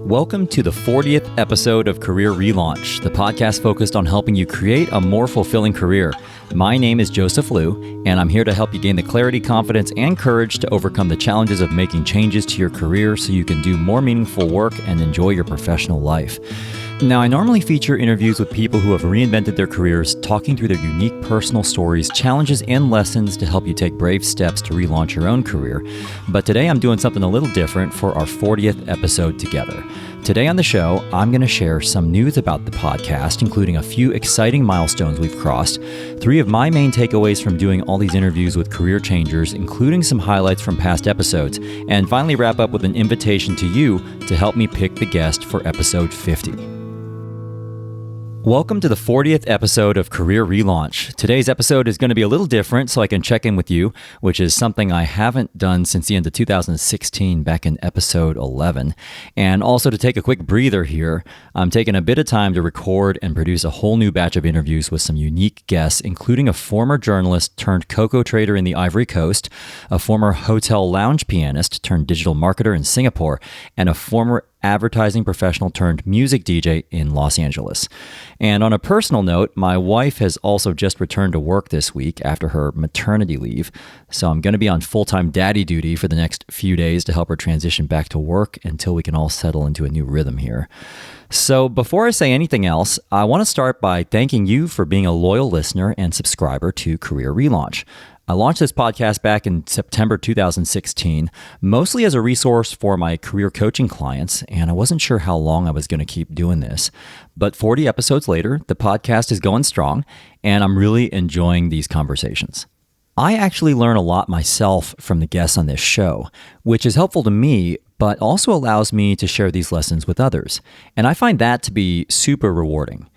Welcome to the 40th episode of Career Relaunch, the podcast focused on helping you create a more fulfilling career. My name is Joseph Liu, and I'm here to help you gain the clarity, confidence, and courage to overcome the challenges of making changes to your career so you can do more meaningful work and enjoy your professional life. Now, I normally feature interviews with people who have reinvented their careers, talking through their unique personal stories, challenges, and lessons to help you take brave steps to relaunch your own career. But today I'm doing something a little different for our 40th episode together. Today on the show, I'm going to share some news about the podcast, including a few exciting milestones we've crossed, 3 of my main takeaways from doing all these interviews with career changers, including some highlights from past episodes, and finally wrap up with an invitation to you to help me pick the guest for episode 50. Welcome to the 40th episode of Career Relaunch. Today's episode is going to be a little different so I can check in with you, which is something I haven't done since the end of 2016 back in episode 11. And also to take a quick breather here, I'm taking a bit of time to record and produce a whole new batch of interviews with some unique guests, including a former journalist turned cocoa trader in the Ivory Coast, a former hotel lounge pianist turned digital marketer in Singapore, and a former advertising professional turned music DJ in Los Angeles. And on a personal note, my wife has also just returned to work this week after her maternity leave. So I'm going to be on full-time daddy duty for the next few days to help her transition back to work until we can all settle into a new rhythm here. So before I say anything else, I want to start by thanking you for being a loyal listener and subscriber to Career Relaunch. I launched this podcast back in September 2016, mostly as a resource for my career coaching clients, and I wasn't sure how long I was going to keep doing this. But 40 episodes later, the podcast is going strong, and I'm really enjoying these conversations. I actually learn a lot myself from the guests on this show, which is helpful to me, but also allows me to share these lessons with others. And I find that to be super rewarding.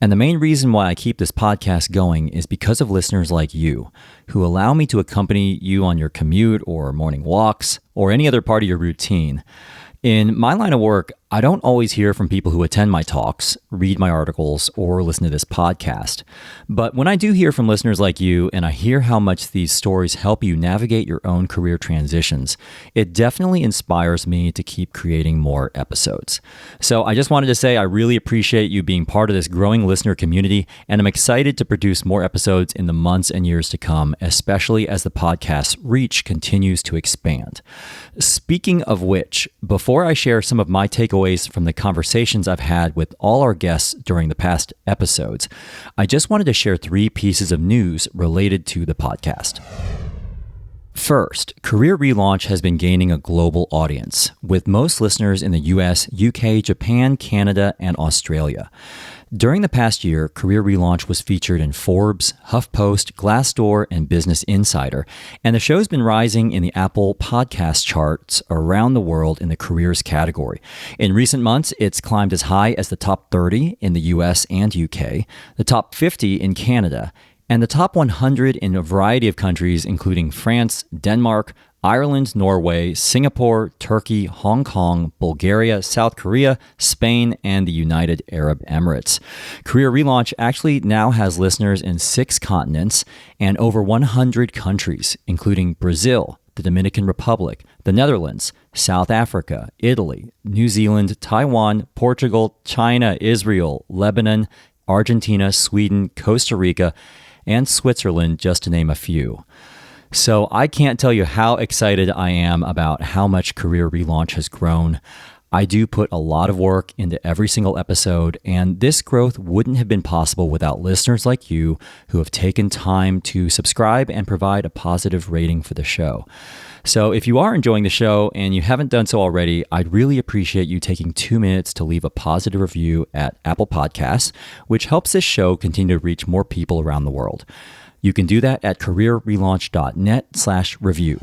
And the main reason why I keep this podcast going is because of listeners like you, who allow me to accompany you on your commute or morning walks or any other part of your routine. In my line of work, I don't always hear from people who attend my talks, read my articles, or listen to this podcast. But when I do hear from listeners like you, and I hear how much these stories help you navigate your own career transitions, it definitely inspires me to keep creating more episodes. So I just wanted to say I really appreciate you being part of this growing listener community, and I'm excited to produce more episodes in the months and years to come, especially as the podcast's reach continues to expand. Speaking of which, before I share some of my takeaways from the conversations I've had with all our guests during the past episodes, I just wanted to share 3 pieces of news related to the podcast. First, Career Relaunch has been gaining a global audience, with most listeners in the US, UK, Japan, Canada, and Australia. During the past year, Career Relaunch was featured in Forbes, HuffPost, Glassdoor, and Business Insider, and the show's been rising in the Apple podcast charts around the world in the careers category. In recent months, it's climbed as high as the top 30 in the US and UK, the top 50 in Canada, and the top 100 in a variety of countries, including France, Denmark, Ireland, Norway, Singapore, Turkey, Hong Kong, Bulgaria, South Korea, Spain, and the United Arab Emirates. Career Relaunch actually now has listeners in 6 continents and over 100 countries, including Brazil, the Dominican Republic, the Netherlands, South Africa, Italy, New Zealand, Taiwan, Portugal, China, Israel, Lebanon, Argentina, Sweden, Costa Rica, and Switzerland, just to name a few. So I can't tell you how excited I am about how much Career Relaunch has grown. I do put a lot of work into every single episode, and this growth wouldn't have been possible without listeners like you who have taken time to subscribe and provide a positive rating for the show. So if you are enjoying the show and you haven't done so already, I'd really appreciate you taking 2 minutes to leave a positive review at Apple Podcasts, which helps this show continue to reach more people around the world. You can do that at careerrelaunch.net/review.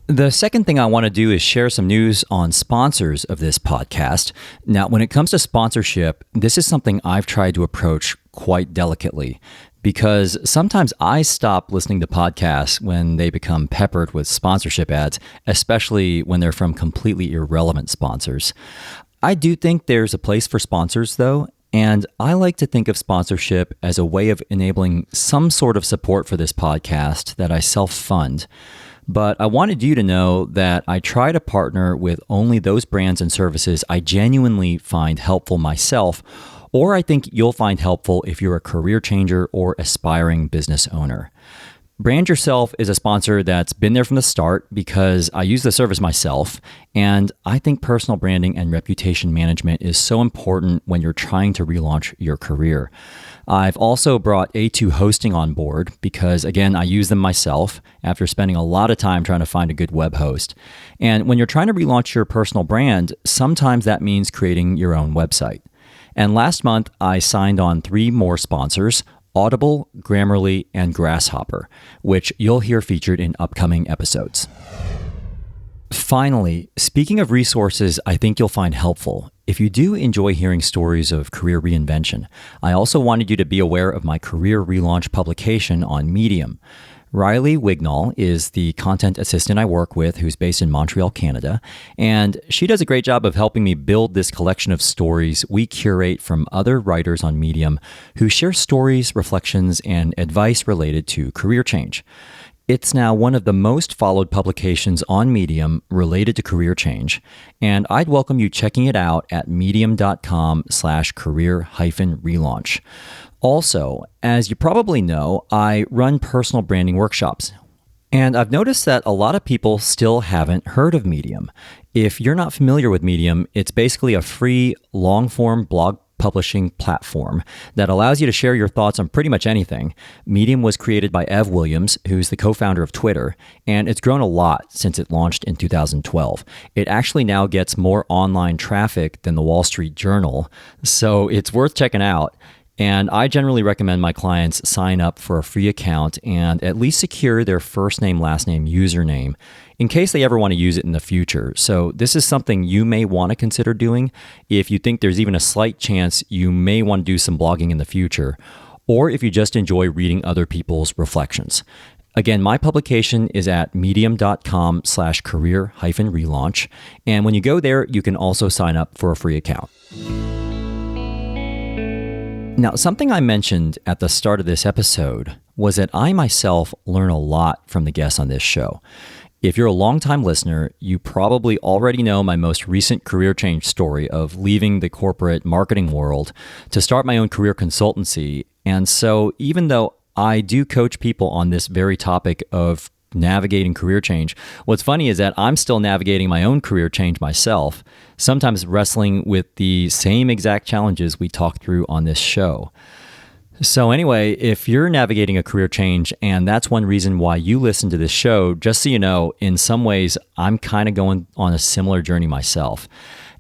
The second thing I want to do is share some news on sponsors of this podcast. Now, when it comes to sponsorship, this is something I've tried to approach quite delicately because sometimes I stop listening to podcasts when they become peppered with sponsorship ads, especially when they're from completely irrelevant sponsors. I do think there's a place for sponsors, though, and I like to think of sponsorship as a way of enabling some sort of support for this podcast that I self-fund. But I wanted you to know that I try to partner with only those brands and services I genuinely find helpful myself, or I think you'll find helpful if you're a career changer or aspiring business owner. Brand Yourself is a sponsor that's been there from the start because I use the service myself, and I think personal branding and reputation management is so important when you're trying to relaunch your career. I've also brought A2 Hosting on board because, again, I use them myself after spending a lot of time trying to find a good web host. And when you're trying to relaunch your personal brand, sometimes that means creating your own website. And last month, I signed on 3 more sponsors: Audible, Grammarly, and Grasshopper, which you'll hear featured in upcoming episodes. Finally, speaking of resources I think you'll find helpful, if you do enjoy hearing stories of career reinvention, I also wanted you to be aware of my Career Relaunch publication on Medium. Riley Wignall is the content assistant I work with who's based in Montreal, Canada, and she does a great job of helping me build this collection of stories we curate from other writers on Medium who share stories, reflections, and advice related to career change. It's now one of the most followed publications on Medium related to career change, and I'd welcome you checking it out at medium.com/career-relaunch. Also, as you probably know, I run personal branding workshops. And I've noticed that a lot of people still haven't heard of Medium. If you're not familiar with Medium, it's basically a free, long-form blog publishing platform that allows you to share your thoughts on pretty much anything. Medium was created by Ev Williams, who's the co-founder of Twitter, and it's grown a lot since it launched in 2012. It actually now gets more online traffic than the Wall Street Journal, so it's worth checking out. And I generally recommend my clients sign up for a free account and at least secure their first name, last name, username in case they ever want to use it in the future. So this is something you may want to consider doing if you think there's even a slight chance you may want to do some blogging in the future, or if you just enjoy reading other people's reflections. Again, my publication is at medium.com/career-relaunch. And when you go there, you can also sign up for a free account. Now, something I mentioned at the start of this episode was that I myself learn a lot from the guests on this show. If you're a longtime listener, you probably already know my most recent career change story of leaving the corporate marketing world to start my own career consultancy. And so even though I do coach people on this very topic of navigating career change, what's funny is that I'm still navigating my own career change myself, sometimes wrestling with the same exact challenges we talked through on this show. So anyway, if you're navigating a career change and that's one reason why you listen to this show, just so you know, in some ways, I'm kind of going on a similar journey myself.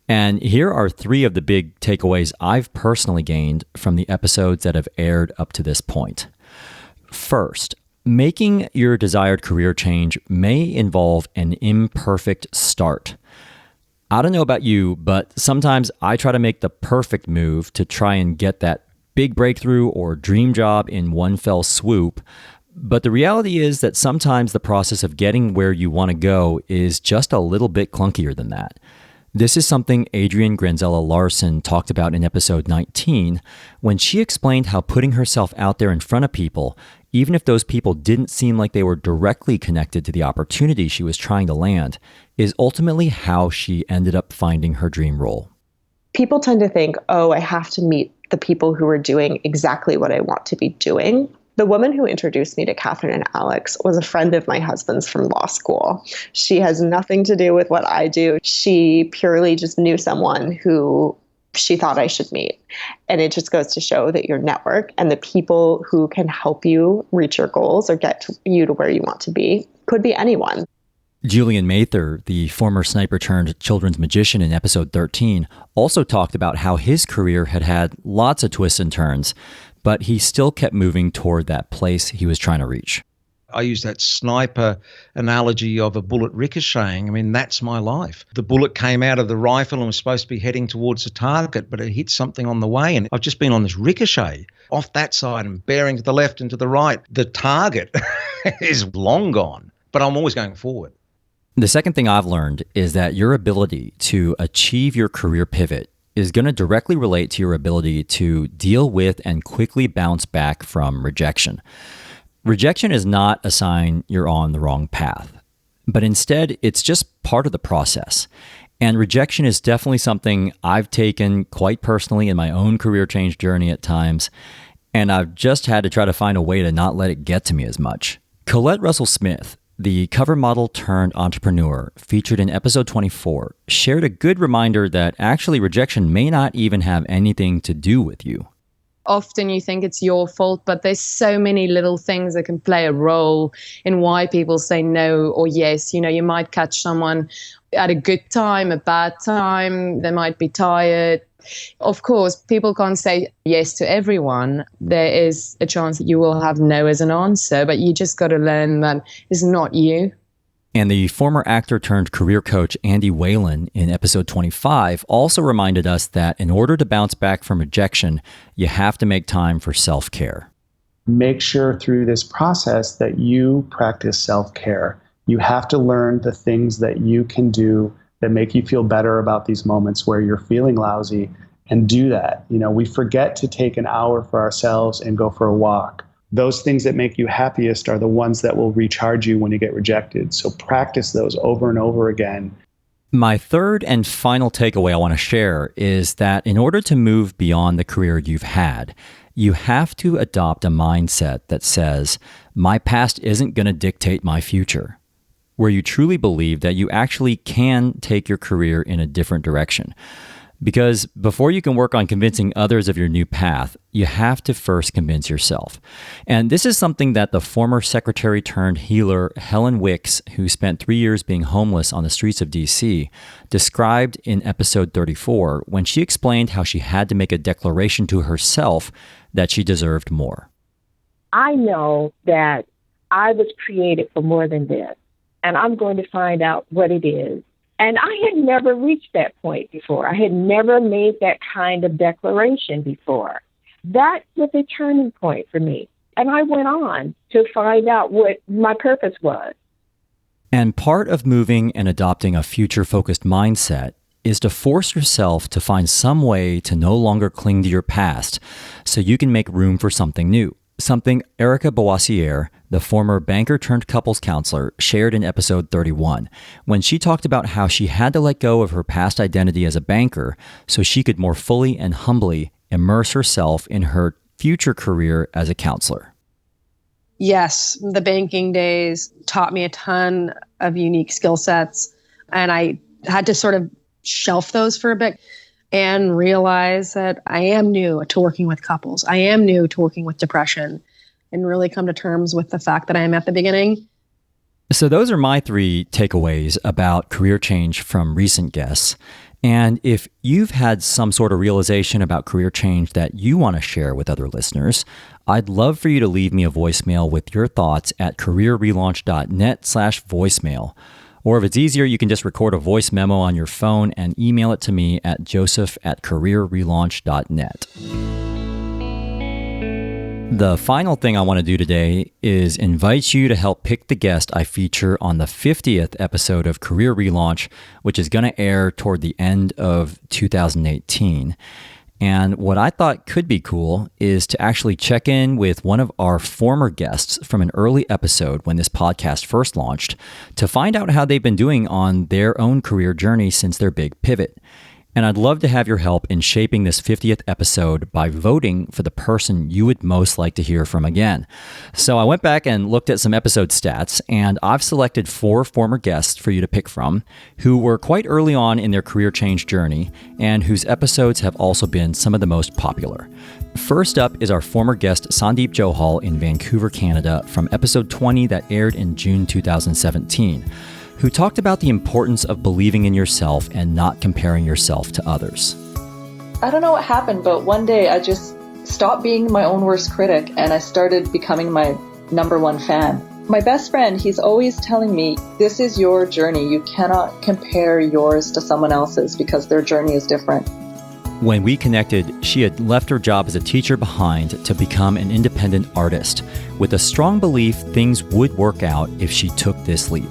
And here are 3 of the big takeaways I've personally gained from the episodes that have aired up to this point. First, making your desired career change may involve an imperfect start. I don't know about you, but sometimes I try to make the perfect move to try and get that big breakthrough or dream job in one fell swoop. But the reality is that sometimes the process of getting where you want to go is just a little bit clunkier than that. This is something Adrienne Granzella Larson talked about in episode 19 when she explained how putting herself out there in front of people, even if those people didn't seem like they were directly connected to the opportunity she was trying to land, is ultimately how she ended up finding her dream role. People tend to think, oh, I have to meet the people who are doing exactly what I want to be doing. The woman who introduced me to Catherine and Alex was a friend of my husband's from law school. She has nothing to do with what I do. She purely just knew someone who she thought I should meet. And it just goes to show that your network and the people who can help you reach your goals or get you to where you want to be could be anyone. Julian Mather, the former sniper turned children's magician in episode 13, also talked about how his career had had lots of twists and turns, but he still kept moving toward that place he was trying to reach. I use that sniper analogy of a bullet ricocheting. I mean, that's my life. The bullet came out of the rifle and was supposed to be heading towards the target, but it hit something on the way. And I've just been on this ricochet off that side and bearing to the left and to the right. The target is long gone, but I'm always going forward. The second thing I've learned is that your ability to achieve your career pivot is going to directly relate to your ability to deal with and quickly bounce back from rejection. Rejection is not a sign you're on the wrong path. but instead it's just part of the process. And rejection is definitely something I've taken quite personally in my own career change journey at times, and I've just had to try to find a way to not let it get to me as much. Colette Russell Smith, the cover model turned entrepreneur featured in episode 24, shared a good reminder that actually rejection may not even have anything to do with you. Often you think it's your fault, but there's so many little things that can play a role in why people say no or yes. You know, you might catch someone at a good time, a bad time. They might be tired. Of course, people can't say yes to everyone. There is a chance that you will have no as an answer, but you just got to learn that it's not you. And the former actor turned career coach Andy Whalen in episode 25 also reminded us that in order to bounce back from rejection, you have to make time for self-care. Make sure through this process that you practice self-care. You have to learn the things that you can do that make you feel better about these moments where you're feeling lousy, and do that. You know, we forget to take an hour for ourselves and go for a walk. Those things that make you happiest are the ones that will recharge you when you get rejected. So practice those over and over again. My third and final takeaway I want to share is that in order to move beyond the career you've had, you have to adopt a mindset that says, my past isn't going to dictate my future, where you truly believe that you actually can take your career in a different direction. Because before you can work on convincing others of your new path, you have to first convince yourself. And this is something that the former secretary turned healer Helen Wicks, who spent 3 years being homeless on the streets of DC, described in episode 34 when she explained how she had to make a declaration to herself that she deserved more. I know that I was created for more than this, and I'm going to find out what it is. And I had never reached that point before. I had never made that kind of declaration before. That was a turning point for me. And I went on to find out what my purpose was. And part of moving and adopting a future-focused mindset is to force yourself to find some way to no longer cling to your past so you can make room for something new. Something Erica Boissiere, the former banker turned couples counselor, shared in episode 31, when she talked about how she had to let go of her past identity as a banker so she could more fully and humbly immerse herself in her future career as a counselor. Yes, the banking days taught me a ton of unique skill sets, and I had to sort of shelf those for a bit and realize that I am new to working with couples. I am new to working with depression, and really come to terms with the fact that I am at the beginning. So those are my 3 takeaways about career change from recent guests. And if you've had some sort of realization about career change that you want to share with other listeners, I'd love for you to leave me a voicemail with your thoughts at careerrelaunch.net/voicemail. Or if it's easier, you can just record a voice memo on your phone and email it to me at joseph@careerrelaunch.net. The final thing I want to do today is invite you to help pick the guest I feature on the 50th episode of Career Relaunch, which is going to air toward the end of 2018. And what I thought could be cool is to actually check in with one of our former guests from an early episode when this podcast first launched to find out how they've been doing on their own career journey since their big pivot. And I'd love to have your help in shaping this 50th episode by voting for the person you would most like to hear from again. So I went back and looked at some episode stats, and I've selected 4 former guests for you to pick from who were quite early on in their career change journey and whose episodes have also been some of the most popular. First up is our former guest Sandeep Johal in Vancouver, Canada, from episode 20 that aired in June 2017. Who talked about the importance of believing in yourself and not comparing yourself to others. I don't know what happened, but one day I just stopped being my own worst critic and I started becoming my #1 fan. My best friend, he's always telling me, this is your journey. You cannot compare yours to someone else's because their journey is different. When we connected, she had left her job as a teacher behind to become an independent artist with a strong belief things would work out if she took this leap.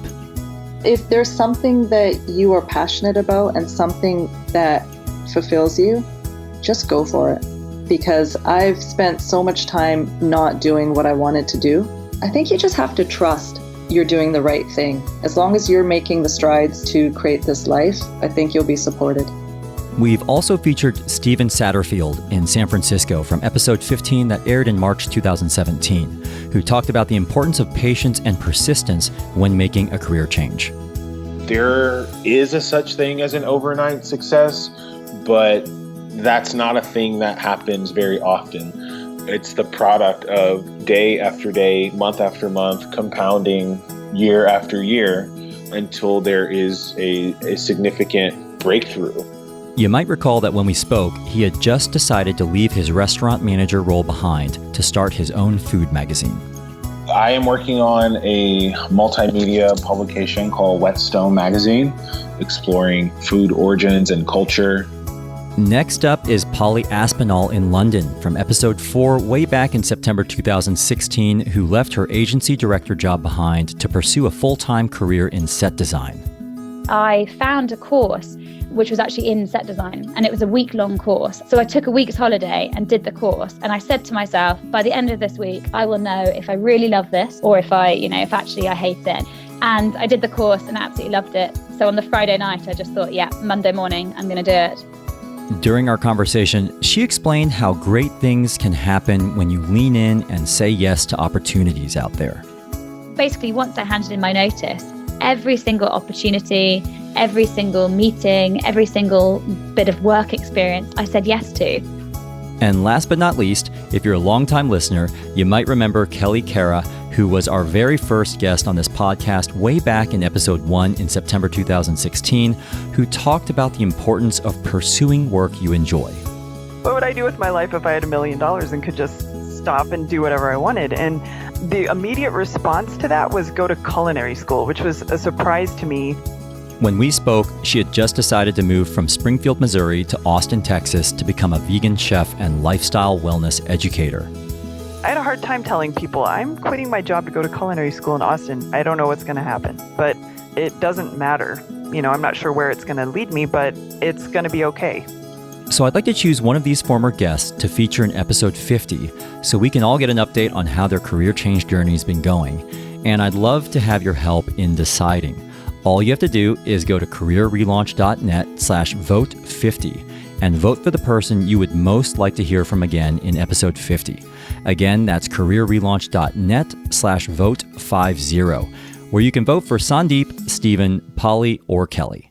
If there's something that you are passionate about and something that fulfills you, just go for it. Because I've spent so much time not doing what I wanted to do. I think you just have to trust you're doing the right thing. As long as you're making the strides to create this life, I think you'll be supported. We've also featured Steven Satterfield in San Francisco from episode 15 that aired in March 2017, who talked about the importance of patience and persistence when making a career change. There is a such thing as an overnight success, but that's not a thing that happens very often. It's the product of day after day, month after month, compounding year after year until there is a significant breakthrough. You might recall that when we spoke, he had just decided to leave his restaurant manager role behind to start his own food magazine. I am working on a multimedia publication called Whetstone Magazine, exploring food origins and culture. Next up is Polly Aspinall in London from episode 4 way back in September 2016, who left her agency director job behind to pursue a full-time career in set design. I found a course which was actually in set design, and it was a week-long course. So I took a week's holiday and did the course, and I said to myself, by the end of this week, I will know if I really love this or if actually I hate it. And I did the course and absolutely loved it. So on the Friday night, I just thought, yeah, Monday morning, I'm going to do it. During our conversation, she explained how great things can happen when you lean in and say yes to opportunities out there. Basically, once I handed in my notice, every single opportunity, every single meeting, every single bit of work experience, I said yes to. And last but not least, if you're a longtime listener, you might remember Kelly Cara, who was our very first guest on this podcast way back in episode 1 in September 2016, who talked about the importance of pursuing work you enjoy. What would I do with my life if I had $1 million and could just stop and do whatever I wanted? And the immediate response to that was go to culinary school, which was a surprise to me. When we spoke, she had just decided to move from Springfield, Missouri to Austin, Texas to become a vegan chef and lifestyle wellness educator. I had a hard time telling people I'm quitting my job to go to culinary school in Austin. I don't know what's going to happen, but it doesn't matter. I'm not sure where it's going to lead me, but it's going to be okay. So I'd like to choose one of these former guests to feature in episode 50 so we can all get an update on how their career change journey has been going. And I'd love to have your help in deciding. All you have to do is go to careerrelaunch.net/vote50 and vote for the person you would most like to hear from again in episode 50. Again, that's careerrelaunch.net/vote50, where you can vote for Sandeep, Stephen, Polly, or Kelly.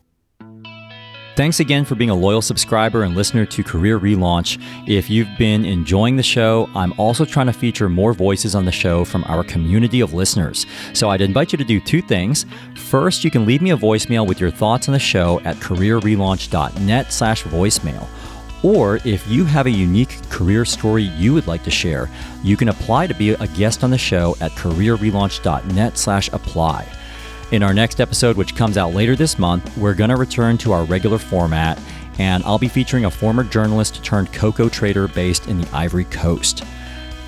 Thanks again for being a loyal subscriber and listener to Career Relaunch. If you've been enjoying the show, I'm also trying to feature more voices on the show from our community of listeners. So I'd invite you to do two things. First, you can leave me a voicemail with your thoughts on the show at careerrelaunch.net/voicemail. Or if you have a unique career story you would like to share, you can apply to be a guest on the show at careerrelaunch.net/apply. In our next episode, which comes out later this month, we're going to return to our regular format, and I'll be featuring a former journalist turned cocoa trader based in the Ivory Coast.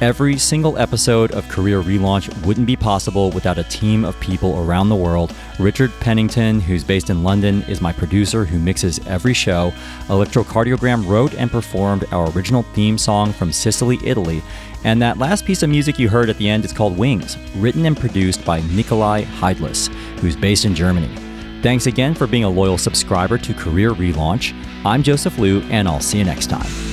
Every single episode of Career Relaunch wouldn't be possible without a team of people around the world. Richard Pennington, who's based in London, is my producer who mixes every show. Electrocardiogram wrote and performed our original theme song from Sicily, Italy. And that last piece of music you heard at the end is called Wings, written and produced by Nikolai Heidlis, who's based in Germany. Thanks again for being a loyal subscriber to Career Relaunch. I'm Joseph Liu, and I'll see you next time.